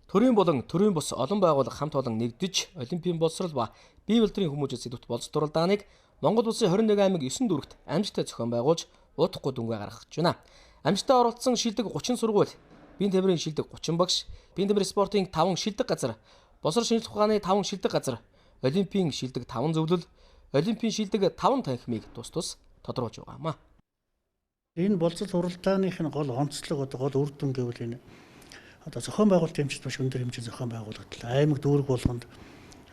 Төрийн болон төрийн бус олон байгууллага хамт олон нэгдэж Олимпийн боловсрол ба бие бэлтрийн хүмүүжил сэдвт болцох дуралдааныг Монгол Улсын 21 аймаг 9 дүрэгт амжилттай зохион байгуулж удахгүй дүнгээ гаргаж байна. Амжилттай оролцсон шилдэг 30 сургууль, биеийн тамирын шилдэг 30 багш, биеийн тамирын спортын 5 шилдэг газар, боловсрол шинжилх ухааны 5 шилдэг газар, Олимпийн шилдэг 5 зөвлөл, Олимпийн шилдэг 5 танхимыг тус тус тодруулж байгаамаа. Энэ болцол уралдааных нь гол онцлог гол үр дүн гэвэл энэ зохион байгуулалтын хэмжээнд маш өндөр хэмжээний зохион байгуулагдал. Аймаг дүүрэг болгонд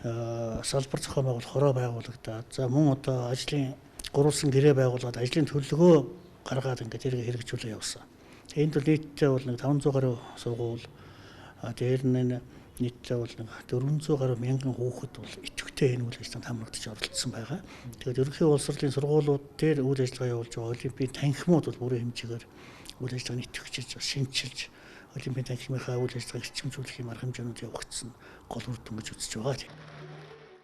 салбар зохион байгуулалт хороо байгуулагдаад за мөн одоо ажлын гурвалсан гэрээ байгуулад ажлын төлөвлөгөө гаргаад ингээд тэрийг хэрэгжүүлээ явсан. Энд бол нийтдээ бол нэг 500 гаруй сургууль, дээр нь нийтдээ бол нэг 400 гаруй мянган хүүхэд бол идэвхтэй энэ үйл ажиллагаанд хамрагдаж оролцсон байгаа. Тэгээд ерөнхий боловсролын сургуулиуд дээр үйл ажиллагаа явуулж байгаа Олимпийн танхимууд бол бүрэн хэмжээгээр үйл ажиллагааг идэвхжиж, шинчилж Олимпийн танхимынхаа үйл ажиллагааг эрчимжүүлэх юм арга хэмжээнүүд явагдсан гол үр дүн гэж үзэж байгаа.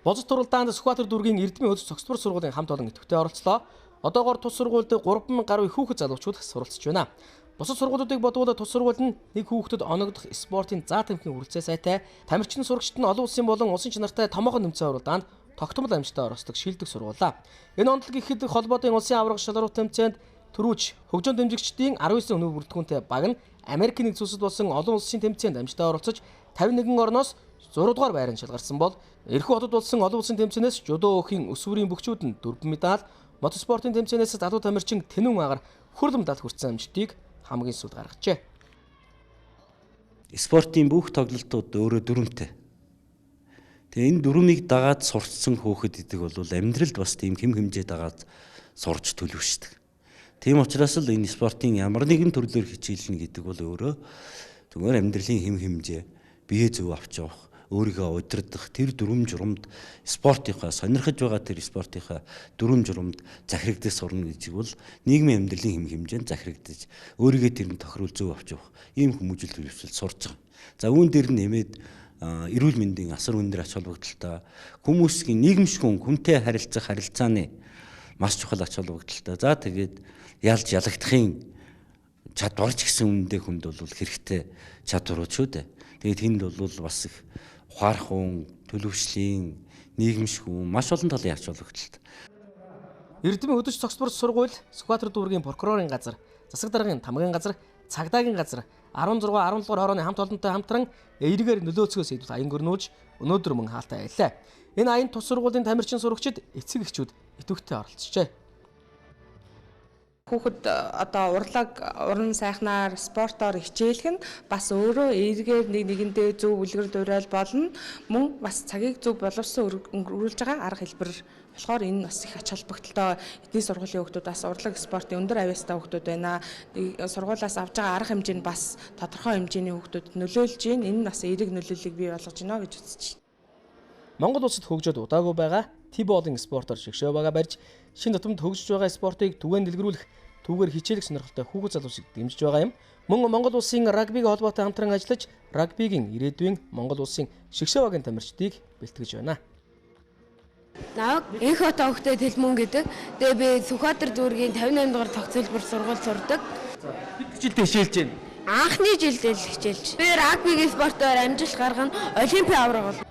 Болцол туралдаанд Сүхбаатар дүүргийн Эрдэмийн хөдөлж цогцлбор сургуулийн хамт олон идэвхтэй оролцлоо. Одоогоор тус сургуульд 3000 гаруй хүүхэд залуучууд суралцж байна. Бусад сургуулиудыг бодвол тус сургууль нь нэг хүүхдэд оногдох спортын заа тамхины хүрэлцээ сайтай, тамирчин сурагчид нь олон улсын болон улсын чанартай томоохон нэмцэн уралдаанд тогтмол амжилттай оролцдог шилдэг сургуулаа. Энэ онцлог ихэд холбоодын улсын аварга шалралт тэмцээнд төрүүч хөгжөөн дэмжигчдийн 19 өнөө бүрэлдэхүүнтэй баг нь Америкийн нэгдсэн улсад болсон олон улсын тэмцээнд амжилттай оролцож 51 орноос 6 дугаар байранд шалгарсан бол эрхүү хотод болсон олон улсын тэмцээнээс жудо өөхийн өсвөрийн бөхчүүд нь 4 медаль, мотоспортын тэмцээнээс залуу тамирчин Тэнэн Агаар хүрэл медаль хүртсэн амжилтыг хамгийн сүүлд гаргажээ. Спортын бүх тоглолтууд өөрөө дүрмтэй. Тэгээ энэ дүрмийг дагаад сурцсан хүүхэд гэдэг бол амьдралд бас тийм хэм хэмжээ дагаад сурж төлөвшдөг. Тийм учраас л энэ спортын ямар нэгэн төрлөөр хичээлнэ гэдэг бол өөрөө зүгээр амьдралын хэм хэмжээ, бие зөв авч явах, өөрийгөө удирдах, тэр дүрм журамд спортынхаа сонирхож байгаа тэр спортынхаа дүрм журамд захирагдаж сурна гэж бол нийгмийн амьдралын хэм хэмжээнд захирагдаж өөрийгөө тэр нь тохируул зөв авч явах ийм хүмүүжил төлөвшөл сурж байгаа. За үүн дээр нэмээд эрүүл мэндийн асар өндөр ач холбогдолтой хүмүүсийн нийгэмшгүн хүнтэй харилцах харилцааны маш чухал ач холбогдолтой. За тэгээд ялж ялагдахын чадвар ч гэсэн үндэ хүнд бол хэрэгтэй чадварууд шүү дээ. Тэгээд тэнд бол бас их ухаархуун, төлөвшлийн, нийгэмшгүн маш олон талын ач холбогдолтой. Эрдэмийн хөдөлж цогцлбор сургууль, Сүхбаатар дүүргийн прокурорын газар, засаг даргын тамгын газар, цагдаагийн газар 16, 17 дугаар хорооны хамт олонтой хамтран эергээр нөлөөцгөө сэдвүүт аян гөрнүүлж өнөөдөр мөн хаалтай аяллаа. Энэ аян тус сургуулийн тамирчин сурагчид, эцэг эхчүүд идэвхтэй оролцжээ. Хүүхэд одоо уран сайхнаар спортоор хичээлэх нь бас өөрөө эергээр нэгэндээ зөв үлгэр дуурайл болно. Мөн бас цагийг зөв боловсон өнгөрүүлж байгаа арга хэлбэр болохоор энэ бас их ач холбогдолтой эдний сургуулийн хүүхдүүд бас урлаг спортын өндөр авьяастай хүүхдүүд байна. Сургуулиас авж байгаа арга хэмжээ нь бас тодорхой хэмжээний хүүхдүүдэд нөлөөлж байна. Энэ нь бас эерэг нөлөөллийг бий болгож байна гэж үзэж байна. Монгол улсад хөгжөөд удаагүй байгаа T-болын спортоор шигшээ байгаа барьж шинэ тутамд хөгжиж байгаа спортыг түгээн дэлгэрүүлэх түүгээр хичээлэх сонирхолтой хүүхэд залуусыг дэмжиж байгаа юм. Мөн Монгол улсын рагбигийн холбоотой хамтран ажиллаж рагбигийн ирээдүйн Монгол улсын шигшээ багийн тамирчдыг бэлтгэж байна. Наваг энх хотоо хөгтөд Хэлмүн гэдэг. Тэгээ би Сүхбаатар дүүргийн 58 дугаар цогцлбор сургууль сурдаг. Хэд жилдээ хичээлж байна? Анхны жилдээ л хичээлж. Би рагбигийн спортоор амжилт гаргана, Олимпийн авраг бол.